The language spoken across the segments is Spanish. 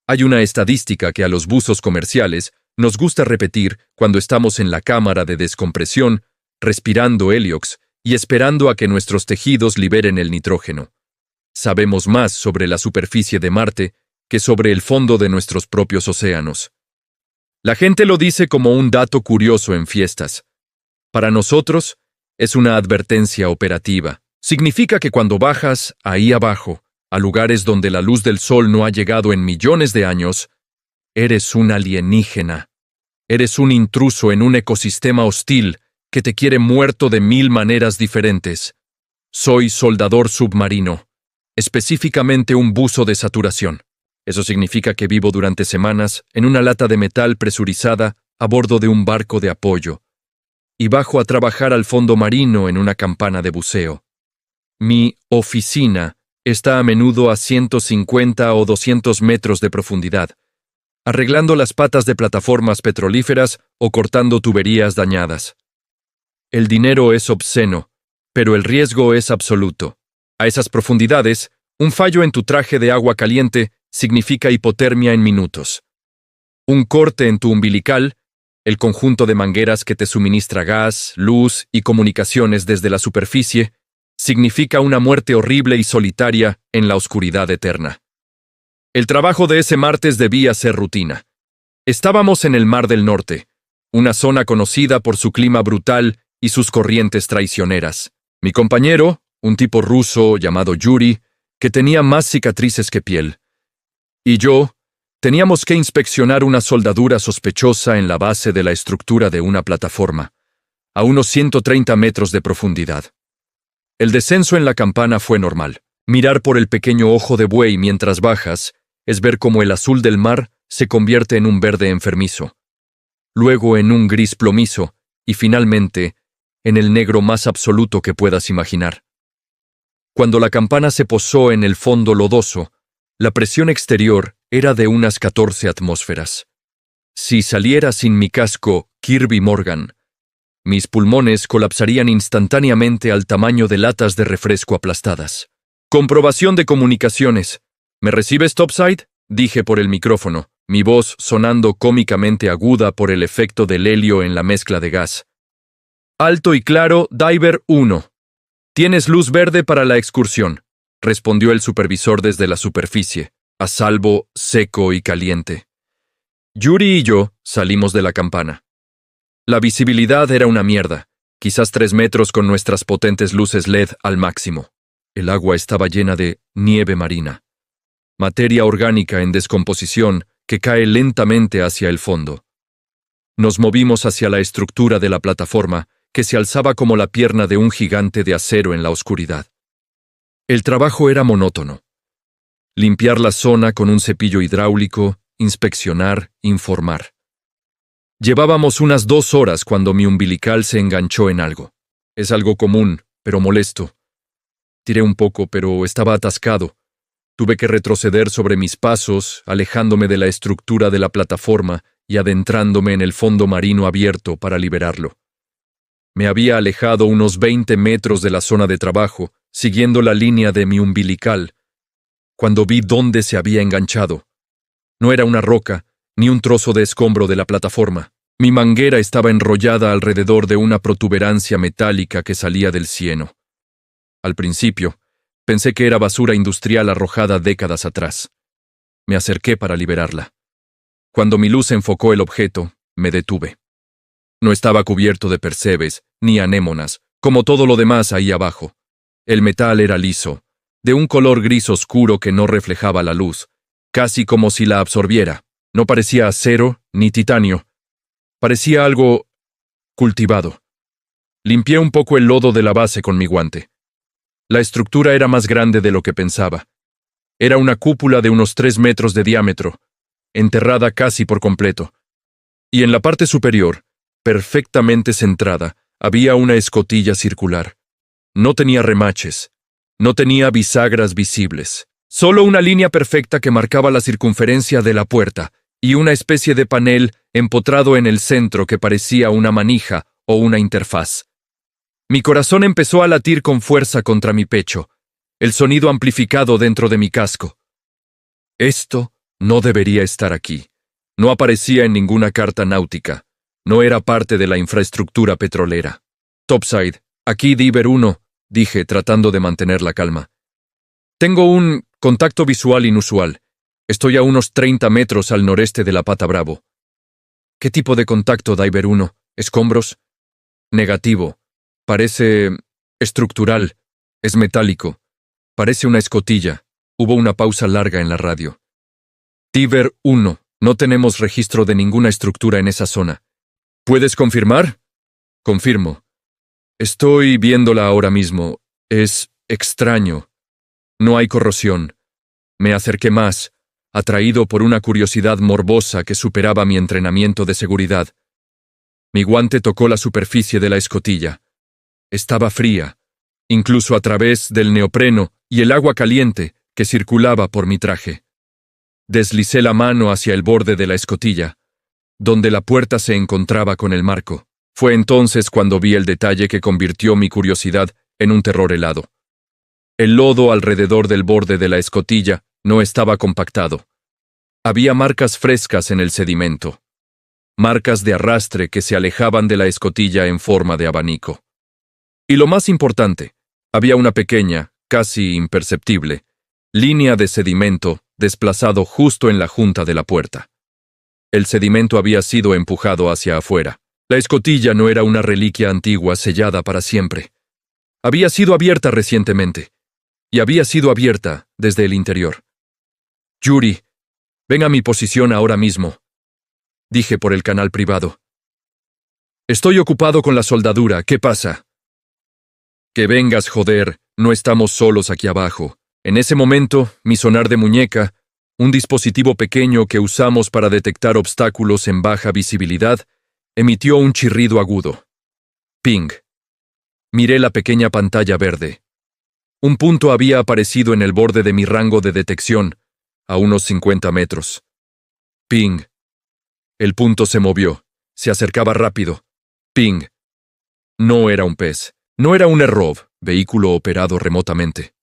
Hay una estadística que a los buzos comerciales nos gusta repetir cuando estamos en la cámara de descompresión, respirando heliox y esperando a que nuestros tejidos liberen el nitrógeno. Sabemos más sobre la superficie de Marte que sobre el fondo de nuestros propios océanos. La gente lo dice como un dato curioso en fiestas. Para nosotros, es una advertencia operativa. Significa que cuando bajas ahí abajo, a lugares donde la luz del sol no ha llegado en millones de años, eres un alienígena. Eres un intruso en un ecosistema hostil que te quiere muerto de 1000 maneras diferentes. Soy soldador submarino, específicamente un buzo de saturación. Eso significa que vivo durante semanas en una lata de metal presurizada a bordo de un barco de apoyo, y bajo a trabajar al fondo marino en una campana de buceo. Mi oficina está a menudo a 150 o 200 metros de profundidad, arreglando las patas de plataformas petrolíferas o cortando tuberías dañadas. El dinero es obsceno, pero el riesgo es absoluto. A esas profundidades, un fallo en tu traje de agua caliente significa hipotermia en minutos. Un corte en tu umbilical, el conjunto de mangueras que te suministra gas, luz y comunicaciones desde la superficie, significa una muerte horrible y solitaria en la oscuridad eterna. El trabajo de ese martes debía ser rutina. Estábamos en el Mar del Norte, una zona conocida por su clima brutal y sus corrientes traicioneras. Mi compañero, un tipo ruso llamado Yuri, que tenía más cicatrices que piel, y yo, teníamos que inspeccionar una soldadura sospechosa en la base de la estructura de una plataforma, a unos 130 metros de profundidad. El descenso en la campana fue normal. Mirar por el pequeño ojo de buey mientras bajas es ver cómo el azul del mar se convierte en un verde enfermizo, luego en un gris plomizo y finalmente en el negro más absoluto que puedas imaginar. Cuando la campana se posó en el fondo lodoso, la presión exterior era de unas 14 atmósferas. Si saliera sin mi casco Kirby Morgan, mis pulmones colapsarían instantáneamente al tamaño de latas de refresco aplastadas. Comprobación de comunicaciones. ¿Me recibes topside? Dije por el micrófono, mi voz sonando cómicamente aguda por el efecto del helio en la mezcla de gas. Alto y claro, Diver 1. Tienes luz verde para la excursión, respondió el supervisor desde la superficie, a salvo, seco y caliente. Yuri y yo salimos de la campana. La visibilidad era una mierda, quizás 3 metros con nuestras potentes luces LED al máximo. El agua estaba llena de nieve marina, materia orgánica en descomposición que cae lentamente hacia el fondo. Nos movimos hacia la estructura de la plataforma, que se alzaba como la pierna de un gigante de acero en la oscuridad. El trabajo era monótono. Limpiar la zona con un cepillo hidráulico, inspeccionar, informar. Llevábamos unas 2 horas cuando mi umbilical se enganchó en algo. Es algo común, pero molesto. Tiré un poco, pero estaba atascado. Tuve que retroceder sobre mis pasos, alejándome de la estructura de la plataforma y adentrándome en el fondo marino abierto para liberarlo. Me había alejado unos 20 metros de la zona de trabajo, siguiendo la línea de mi umbilical, cuando vi dónde se había enganchado. No era una roca, ni un trozo de escombro de la plataforma. Mi manguera estaba enrollada alrededor de una protuberancia metálica que salía del cieno. Al principio, pensé que era basura industrial arrojada décadas atrás. Me acerqué para liberarla. Cuando mi luz enfocó el objeto, me detuve. No estaba cubierto de percebes, ni anémonas, como todo lo demás ahí abajo. El metal era liso, de un color gris oscuro que no reflejaba la luz, casi como si la absorbiera. No parecía acero ni titanio. Parecía algo cultivado. Limpié un poco el lodo de la base con mi guante. La estructura era más grande de lo que pensaba. Era una cúpula de unos 3 metros de diámetro, enterrada casi por completo. Y en la parte superior, perfectamente centrada, había una escotilla circular. No tenía remaches. No tenía bisagras visibles. Solo una línea perfecta que marcaba la circunferencia de la puerta y una especie de panel empotrado en el centro que parecía una manija o una interfaz. Mi corazón empezó a latir con fuerza contra mi pecho, el sonido amplificado dentro de mi casco. Esto No debería estar aquí. No aparecía en ninguna carta náutica. No era parte de la infraestructura petrolera. Topside, aquí Diver 1, dije, tratando de mantener la calma. Tengo un contacto visual inusual. Estoy a unos 30 metros al noreste de la Pata Bravo. ¿Qué tipo de contacto, Diver 1? ¿Escombros? Negativo. Parece estructural. Es metálico. Parece una escotilla. Hubo una pausa larga en la radio. Diver 1, no tenemos registro de ninguna estructura en esa zona. ¿Puedes confirmar? Confirmo. Estoy viéndola ahora mismo. Es extraño. No hay corrosión. Me acerqué más, atraído por una curiosidad morbosa que superaba mi entrenamiento de seguridad. Mi guante tocó la superficie de la escotilla. Estaba fría, incluso a través del neopreno y el agua caliente que circulaba por mi traje. Deslicé la mano hacia el borde de la escotilla, donde la puerta se encontraba con el marco. Fue entonces cuando vi el detalle que convirtió mi curiosidad en un terror helado. El lodo alrededor del borde de la escotilla no estaba compactado. Había marcas frescas en el sedimento, marcas de arrastre que se alejaban de la escotilla en forma de abanico. Y lo más importante, había una pequeña, casi imperceptible, línea de sedimento desplazado justo en la junta de la puerta. El sedimento había sido empujado hacia afuera. La escotilla no era una reliquia antigua sellada para siempre. Había sido abierta recientemente, y había sido abierta desde el interior. Yuri, ven a mi posición ahora mismo, dije por el canal privado. Estoy ocupado con la soldadura, ¿qué pasa? Que vengas, joder, no estamos solos aquí abajo. En ese momento, mi sonar de muñeca, un dispositivo pequeño que usamos para detectar obstáculos en baja visibilidad, emitió un chirrido agudo. Ping. Miré la pequeña pantalla verde. Un punto había aparecido en el borde de mi rango de detección, a unos 50 metros. Ping. El punto se movió. Se acercaba rápido. Ping. No era un pez. No era un ERROV, vehículo operado remotamente.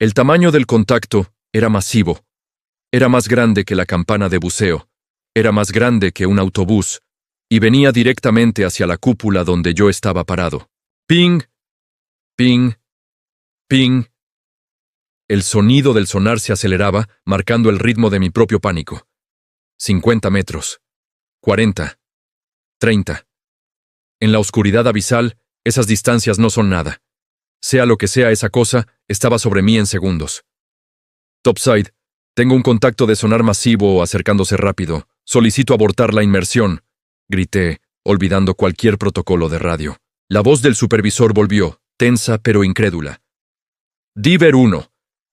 El tamaño del contacto era masivo. Era más grande que la campana de buceo. Era más grande que un autobús. Y venía directamente hacia la cúpula donde yo estaba parado. Ping. Ping. Ping. El sonido del sonar se aceleraba, marcando el ritmo de mi propio pánico. 50 metros. 40. 30. En la oscuridad abisal, esas distancias no son nada. Sea lo que sea esa cosa, estaba sobre mí en segundos. Topside, tengo un contacto de sonar masivo acercándose rápido. Solicito abortar la inmersión, grité, olvidando cualquier protocolo de radio. La voz del supervisor volvió, tensa pero incrédula. Diver 1.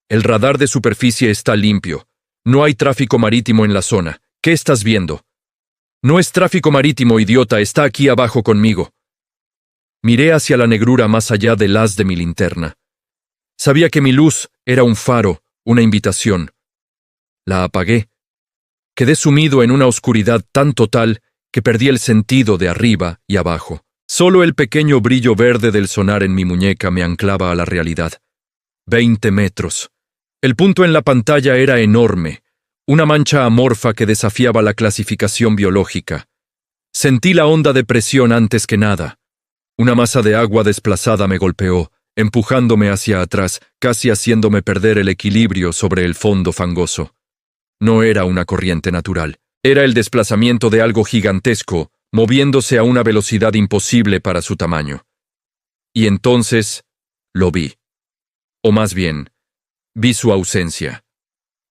El radar de superficie está limpio. No hay tráfico marítimo en la zona. ¿Qué estás viendo? No es tráfico marítimo, idiota, está aquí abajo conmigo. Miré hacia la negrura más allá del haz de mi linterna. Sabía que mi luz era un faro, una invitación. La apagué. Quedé sumido en una oscuridad tan total que perdí el sentido de arriba y abajo. Solo el pequeño brillo verde del sonar en mi muñeca me anclaba a la realidad. 20 metros. El punto en la pantalla era enorme, una mancha amorfa que desafiaba la clasificación biológica. Sentí la onda de presión antes que nada. Una masa de agua desplazada me golpeó, empujándome hacia atrás, casi haciéndome perder el equilibrio sobre el fondo fangoso. No era una corriente natural. Era el desplazamiento de algo gigantesco, moviéndose a una velocidad imposible para su tamaño. Y entonces lo vi. O más bien, vi su ausencia.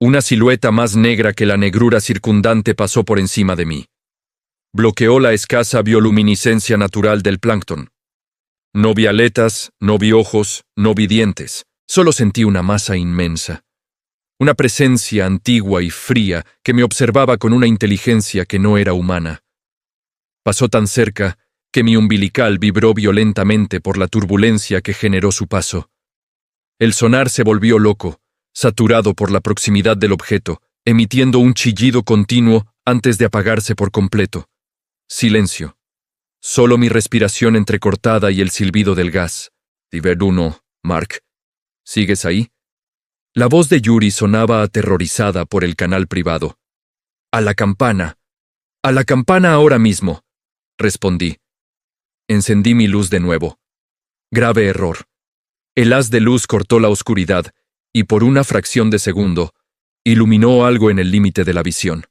Una silueta más negra que la negrura circundante pasó por encima de mí. Bloqueó la escasa bioluminiscencia natural del plancton. No vi aletas, no vi ojos, no vi dientes. Solo sentí una masa inmensa. Una presencia antigua y fría que me observaba con una inteligencia que no era humana. Pasó tan cerca que mi umbilical vibró violentamente por la turbulencia que generó su paso. El sonar se volvió loco, saturado por la proximidad del objeto, emitiendo un chillido continuo antes de apagarse por completo. Silencio. Solo mi respiración entrecortada y el silbido del gas. Diver 1, Mark. ¿Sigues ahí? La voz de Yuri sonaba aterrorizada por el canal privado. «A la campana. A la campana ahora mismo», respondí. Encendí mi luz de nuevo. Grave error. El haz de luz cortó la oscuridad y por una fracción de segundo iluminó algo en el límite de la visión.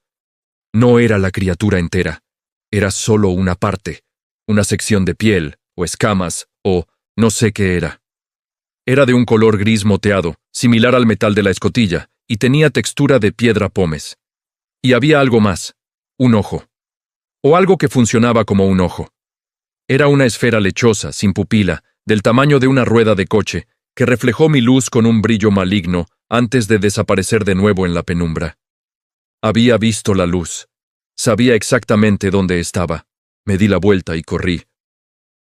No era la criatura entera. Era solo una parte, una sección de piel, o escamas, o no sé qué era. Era de un color gris moteado, similar al metal de la escotilla, y tenía textura de piedra pómez. Y había algo más, un ojo. O algo que funcionaba como un ojo. Era una esfera lechosa, sin pupila, del tamaño de una rueda de coche, que reflejó mi luz con un brillo maligno antes de desaparecer de nuevo en la penumbra. Había visto la luz. Sabía exactamente dónde estaba. Me di la vuelta y corrí.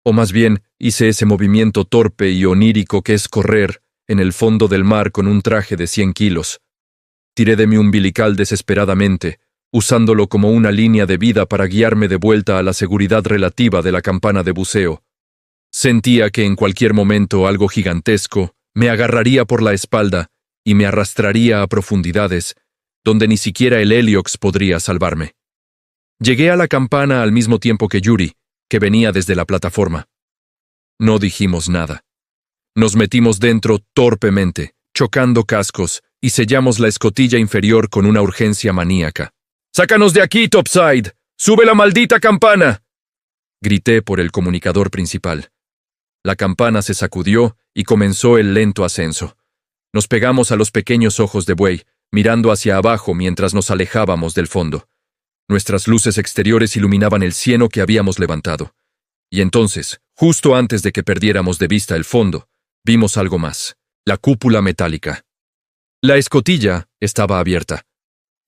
O más bien, hice ese movimiento torpe y onírico que es correr en el fondo del mar con un traje de 100 kilos. Tiré de mi umbilical desesperadamente, usándolo como una línea de vida para guiarme de vuelta a la seguridad relativa de la campana de buceo. Sentía que en cualquier momento algo gigantesco me agarraría por la espalda y me arrastraría a profundidades donde ni siquiera el Heliox podría salvarme. Llegué a la campana al mismo tiempo que Yuri, que venía desde la plataforma. No dijimos nada. Nos metimos dentro torpemente, chocando cascos, y sellamos la escotilla inferior con una urgencia maníaca. «¡Sácanos de aquí, Topside! ¡Sube la maldita campana!», grité por el comunicador principal. La campana se sacudió y comenzó el lento ascenso. Nos pegamos a los pequeños ojos de buey, mirando hacia abajo mientras nos alejábamos del fondo. Nuestras luces exteriores iluminaban el cieno que habíamos levantado. Y entonces, justo antes de que perdiéramos de vista el fondo, vimos algo más: la cúpula metálica. La escotilla estaba abierta.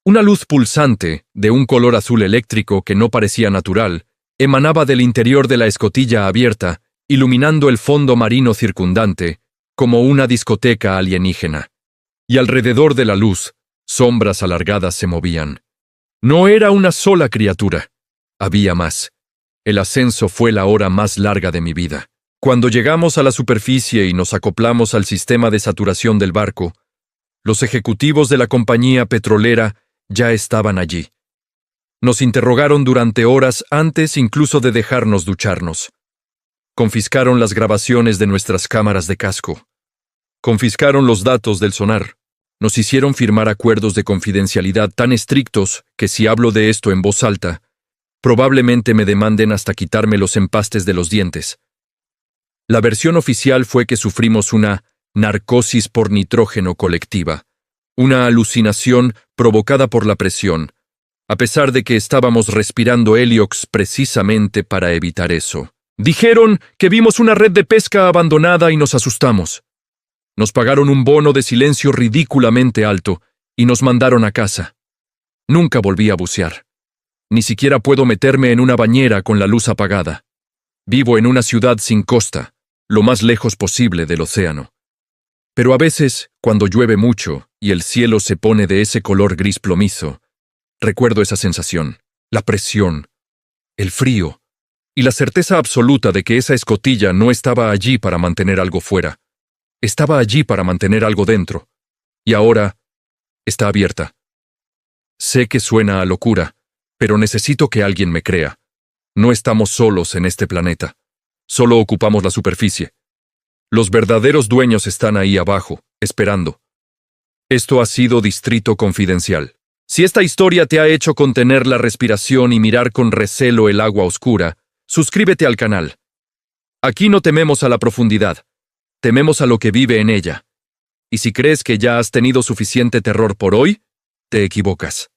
Una luz pulsante, de un color azul eléctrico que no parecía natural, emanaba del interior de la escotilla abierta, iluminando el fondo marino circundante, como una discoteca alienígena. Y alrededor de la luz, sombras alargadas se movían. No era una sola criatura. Había más. El ascenso fue la hora más larga de mi vida. Cuando llegamos a la superficie y nos acoplamos al sistema de saturación del barco, los ejecutivos de la compañía petrolera ya estaban allí. Nos interrogaron durante horas antes incluso de dejarnos ducharnos. Confiscaron las grabaciones de nuestras cámaras de casco. Confiscaron los datos del sonar. Nos hicieron firmar acuerdos de confidencialidad tan estrictos que si hablo de esto en voz alta, probablemente me demanden hasta quitarme los empastes de los dientes. La versión oficial fue que sufrimos una narcosis por nitrógeno colectiva, una alucinación provocada por la presión, a pesar de que estábamos respirando Heliox precisamente para evitar eso. Dijeron que vimos una red de pesca abandonada y nos asustamos. Nos pagaron un bono de silencio ridículamente alto y nos mandaron a casa. Nunca volví a bucear. Ni siquiera puedo meterme en una bañera con la luz apagada. Vivo en una ciudad sin costa, lo más lejos posible del océano. Pero a veces, cuando llueve mucho y el cielo se pone de ese color gris plomizo, recuerdo esa sensación, la presión, el frío y la certeza absoluta de que esa escotilla no estaba allí para mantener algo fuera. Estaba allí para mantener algo dentro. Y ahora está abierta. Sé que suena a locura, pero necesito que alguien me crea. No estamos solos en este planeta. Solo ocupamos la superficie. Los verdaderos dueños están ahí abajo, esperando. Esto ha sido Distrito Confidencial. Si esta historia te ha hecho contener la respiración y mirar con recelo el agua oscura, suscríbete al canal. Aquí no tememos a la profundidad, tememos a lo que vive en ella. Y si crees que ya has tenido suficiente terror por hoy, te equivocas.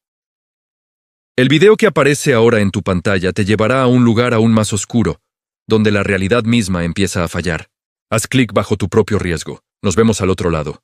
El video que aparece ahora en tu pantalla te llevará a un lugar aún más oscuro, donde la realidad misma empieza a fallar. Haz clic bajo tu propio riesgo. Nos vemos al otro lado.